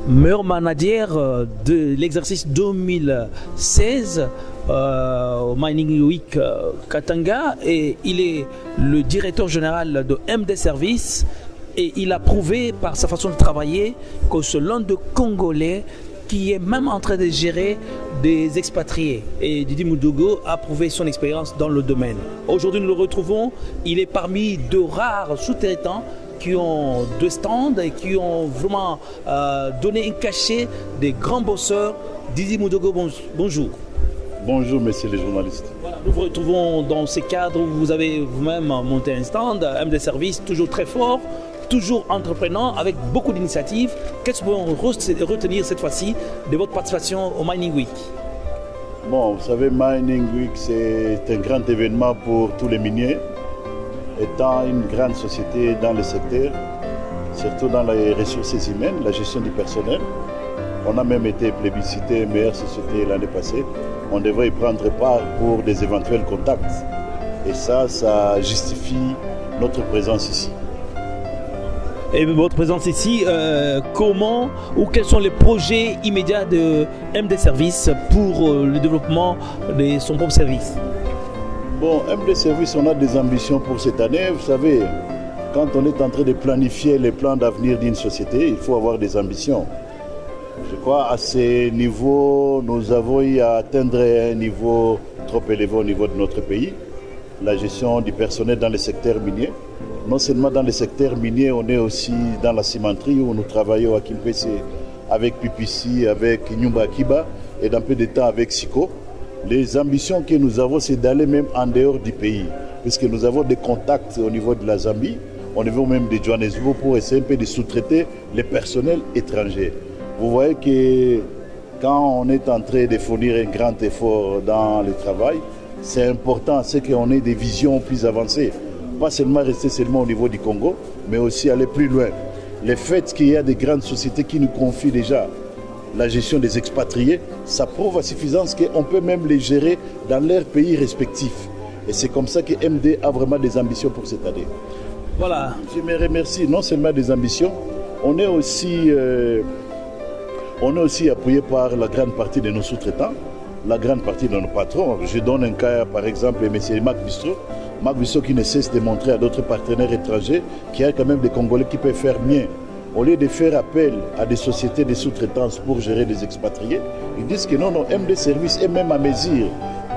meilleur manager de l'exercice 2016 au Mining Week Katanga, et il est le directeur général de MD Services, et il a prouvé par sa façon de travailler que c'est l'un de Congolais qui est même en train de gérer des expatriés. Et Didi Moudogo a prouvé son expérience dans le domaine. Aujourd'hui, nous le retrouvons. Il est parmi de rares sous-traitants qui ont deux stands et qui ont vraiment donné un cachet des grands bosseurs. Didi Moudogo, bonjour. Bonjour, messieurs les journalistes. Voilà, nous vous retrouvons dans ces cadres où vous avez vous-même monté un stand, MD Services, toujours très fort, toujours entreprenant, avec beaucoup d'initiatives. Qu'est-ce que vous pouvez retenir cette fois-ci de votre participation au Mining Week? Bon, vous savez, Mining Week, c'est un grand événement pour tous les miniers, étant une grande société dans le secteur, surtout dans les ressources humaines, la gestion du personnel. On a même été plébiscité meilleure société l'année passée. On devrait y prendre part pour des éventuels contacts. Et ça justifie notre présence ici. Et votre présence ici, comment ou quels sont les projets immédiats de MD Services pour le développement de son propre service? Bon, MD Services, on a des ambitions pour cette année. Vous savez, quand on est en train de planifier les plans d'avenir d'une société, il faut avoir des ambitions. Je crois à ce niveau, nous avons eu à atteindre un niveau trop élevé au niveau de notre pays, la gestion du personnel dans le secteur minier. Non seulement dans le secteur minier, on est aussi dans la cimenterie où nous travaillons à Kimpese avec PPC, avec Nyumba Kiba et dans peu de temps avec Siko. Les ambitions que nous avons, c'est d'aller même en dehors du pays, puisque nous avons des contacts au niveau de la Zambie, au niveau même de Johannesburg pour essayer un peu de sous-traiter les personnels étrangers. Vous voyez que quand on est en train de fournir un grand effort dans le travail, c'est important, c'est qu'on ait des visions plus avancées. Pas seulement rester seulement au niveau du Congo, mais aussi aller plus loin. Le fait qu'il y a des grandes sociétés qui nous confient déjà la gestion des expatriés, ça prouve à suffisance qu'on peut même les gérer dans leurs pays respectifs. Et c'est comme ça que MD a vraiment des ambitions pour cette année. Voilà. Je me remercie non seulement des ambitions, on est aussi appuyé par la grande partie de nos sous-traitants, la grande partie de nos patrons. Je donne un cas, par exemple, M. Marc Bistro. Marc Bistro qui ne cesse de montrer à d'autres partenaires étrangers qu'il y a quand même des Congolais qui peuvent faire mieux. Au lieu de faire appel à des sociétés de sous-traitance pour gérer des expatriés, ils disent que non, MD Services est même à mesure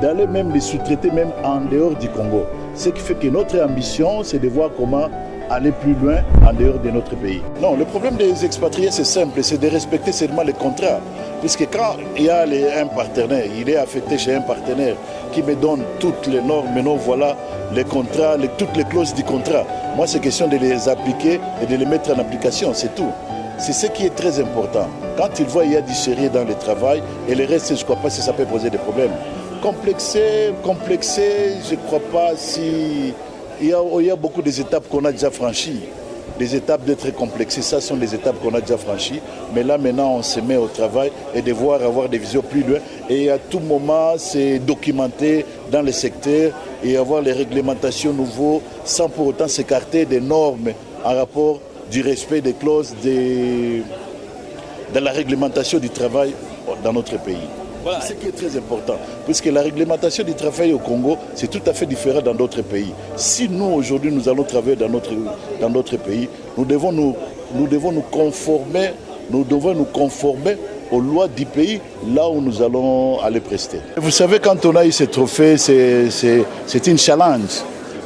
d'aller même les sous-traiter même en dehors du Congo. Ce qui fait que notre ambition, c'est de voir comment aller plus loin en dehors de notre pays. Non, le problème des expatriés, c'est simple, c'est de respecter seulement les contrats. Puisque quand il y a un partenaire, il est affecté chez un partenaire qui me donne toutes les normes, maintenant voilà les contrats, toutes les clauses du contrat. Moi, c'est question de les appliquer et de les mettre en application, c'est tout. C'est ce qui est très important. Quand il voit qu'il y a du sérieux dans le travail, et le reste, je ne crois pas si ça peut poser des problèmes. Complexé, je ne crois pas si... Il y a beaucoup d'étapes qu'on a déjà franchies. Les étapes d'être complexé, ça sont des étapes qu'on a déjà franchies. Mais là, maintenant, on se met au travail et devoir avoir des visions plus loin. Et à tout moment, c'est documenter dans le secteur et avoir les réglementations nouveaux sans pour autant s'écarter des normes en rapport du respect des clauses de la réglementation du travail dans notre pays. Voilà. C'est ce qui est très important, puisque la réglementation du travail au Congo, c'est tout à fait différent dans d'autres pays. Si nous, aujourd'hui, nous allons travailler dans notre pays, nous devons nous conformer aux lois du pays, là où nous allons aller prester. Vous savez, quand on a eu ce trophée, c'est une challenge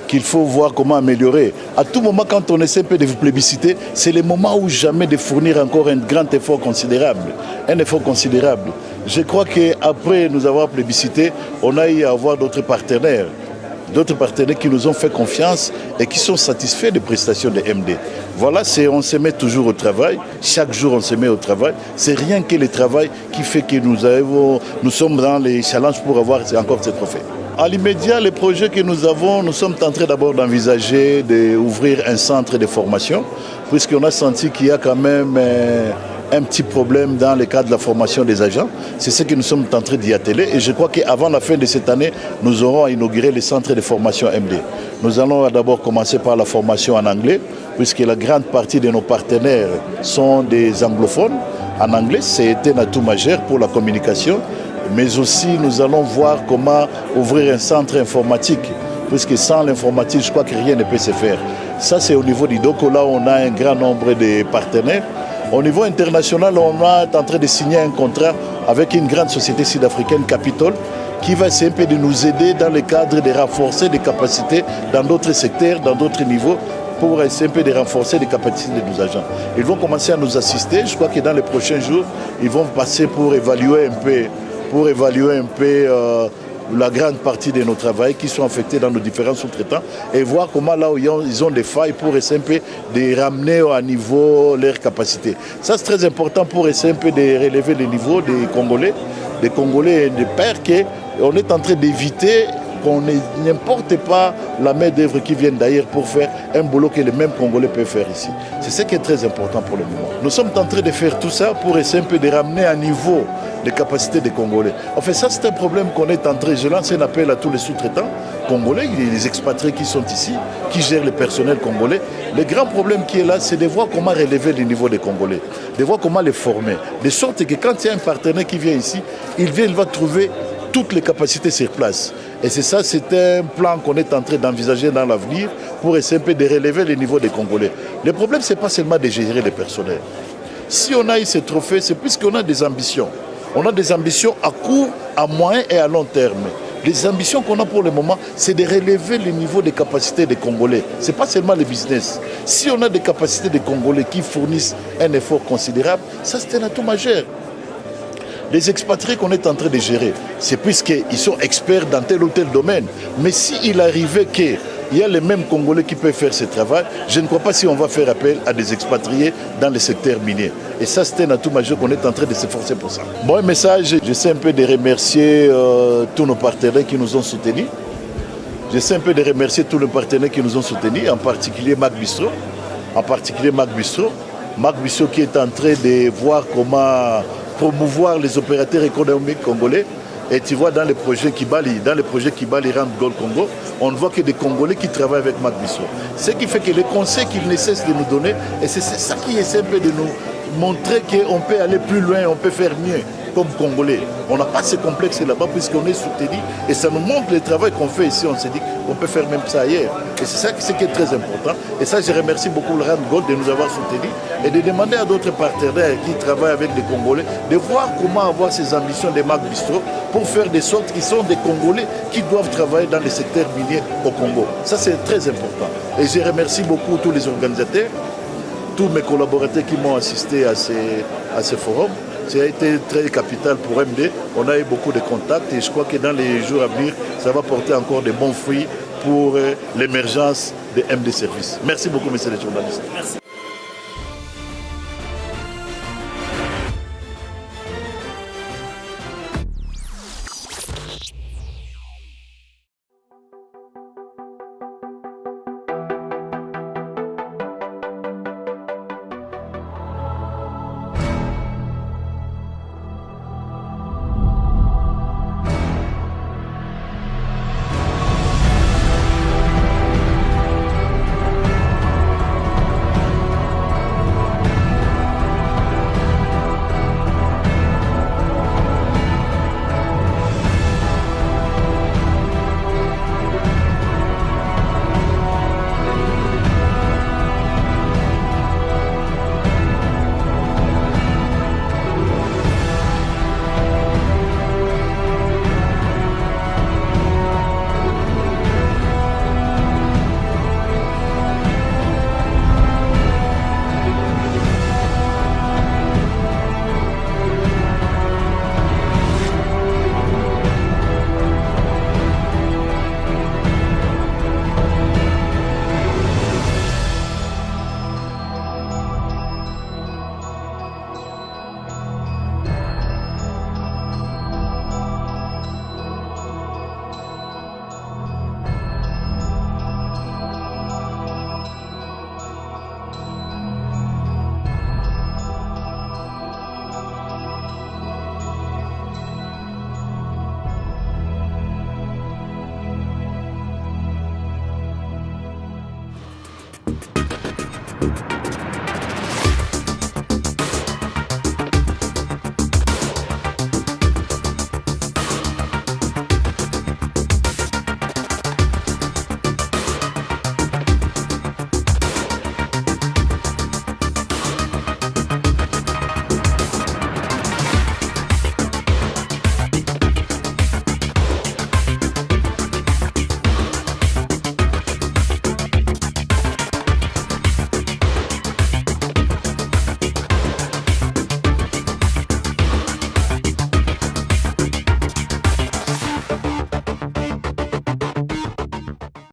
qu'il faut voir comment améliorer. À tout moment, quand on essaie un peu de vous plébisciter, c'est le moment où jamais de fournir encore un grand effort considérable. Un effort considérable. Je crois qu'après nous avoir plébiscité, on a eu à avoir d'autres partenaires qui nous ont fait confiance et qui sont satisfaits des prestations de MD. Voilà, on se met toujours au travail. Chaque jour, on se met au travail. C'est rien que le travail qui fait que nous sommes dans les challenges pour avoir encore ce trophée. À l'immédiat, les projets que nous avons, nous sommes en train d'abord d'envisager d'ouvrir un centre de formation, puisqu'on a senti qu'il y a quand même un petit problème dans le cadre de la formation des agents. C'est ce que nous sommes en train d'y atteler et je crois qu'avant la fin de cette année, nous aurons inauguré le centre de formation MD. Nous allons d'abord commencer par la formation en anglais, puisque la grande partie de nos partenaires sont des anglophones. en anglais. C'est un atout majeur pour la communication. Mais aussi, nous allons voir comment ouvrir un centre informatique. Puisque sans l'informatique, je crois que rien ne peut se faire. Ça, c'est au niveau du DOCO. Là, on a un grand nombre de partenaires. Au niveau international, on est en train de signer un contrat avec une grande société sud-africaine, Capitol, qui va essayer un peu de nous aider dans le cadre de renforcer des capacités dans d'autres secteurs, dans d'autres niveaux, pour essayer un peu de renforcer les capacités de nos agents. Ils vont commencer à nous assister. Je crois que dans les prochains jours, ils vont passer pour évaluer un peu la grande partie de nos travailleurs qui sont affectés dans nos différents sous-traitants et voir comment là où ils ont des failles pour essayer un peu de ramener à niveau leurs capacités. Ça, c'est très important pour essayer un peu de relever le niveau des Congolais et des pères qu'on est en train d'éviter qu'on n'importe pas la main-d'œuvre qui vient d'ailleurs pour faire un boulot que les mêmes Congolais peuvent faire ici. C'est ce qui est très important pour le moment. Nous sommes en train de faire tout ça pour essayer un peu de ramener à niveau les capacités des Congolais. En fait, ça, c'est un problème qu'on est en train. Je lance un appel à tous les sous-traitants congolais, les expatriés qui sont ici, qui gèrent le personnel congolais. Le grand problème qui est là, c'est de voir comment relever le niveau des Congolais, de voir comment les former. De sorte que quand il y a un partenaire qui vient ici, il va trouver toutes les capacités sur place. Et c'est ça, c'est un plan qu'on est en train d'envisager dans l'avenir pour essayer un peu de relever le niveau des Congolais. Le problème, ce n'est pas seulement de gérer le personnel. Si on a eu ce trophée, c'est puisqu'on a des ambitions. On a des ambitions à court, à moyen et à long terme. Les ambitions qu'on a pour le moment, c'est de relever le niveau des capacités des Congolais. Ce n'est pas seulement le business. Si on a des capacités des Congolais qui fournissent un effort considérable, ça c'est un atout majeur. Les expatriés qu'on est en train de gérer, c'est puisqu'ils sont experts dans tel ou tel domaine. Mais s'il arrivait qu'il y a les mêmes Congolais qui peuvent faire ce travail, je ne crois pas si on va faire appel à des expatriés dans le secteur minier. Et ça, c'est un atout majeur qu'on est en train de s'efforcer pour ça. Bon, un message, j'essaie un peu de remercier tous nos partenaires qui nous ont soutenus. J'essaie un peu de remercier tous les partenaires qui nous ont soutenus, en particulier Mac Bistro. Mac Bistro qui est en train de voir comment promouvoir les opérateurs économiques congolais. Et tu vois, dans les projets Kibali Rand Gold Congo, on ne voit que des Congolais qui travaillent avec Mac Bistro. Ce qui fait que les conseils qu'ils ne cessent de nous donner, et c'est ça qui essaie un peu de nous montrer qu'on peut aller plus loin, on peut faire mieux comme Congolais. On n'a pas ce complexe là-bas puisqu'on est soutenu et ça nous montre le travail qu'on fait ici. On s'est dit qu'on peut faire même ça ailleurs. Et c'est ça qui est très important. Et ça, je remercie beaucoup le Rand Gold de nous avoir soutenus et de demander à d'autres partenaires qui travaillent avec des Congolais de voir comment avoir ces ambitions de Mac Bistro pour faire de sorte qu'ils sont des Congolais qui doivent travailler dans le secteur minier au Congo. Ça, c'est très important. Et je remercie beaucoup tous les organisateurs, tous mes collaborateurs qui m'ont assisté à ce forum. Ça a été très capital pour MD. On a eu beaucoup de contacts et je crois que dans les jours à venir, ça va porter encore de bons fruits pour l'émergence de MD Services. Merci beaucoup, messieurs les journalistes. Merci.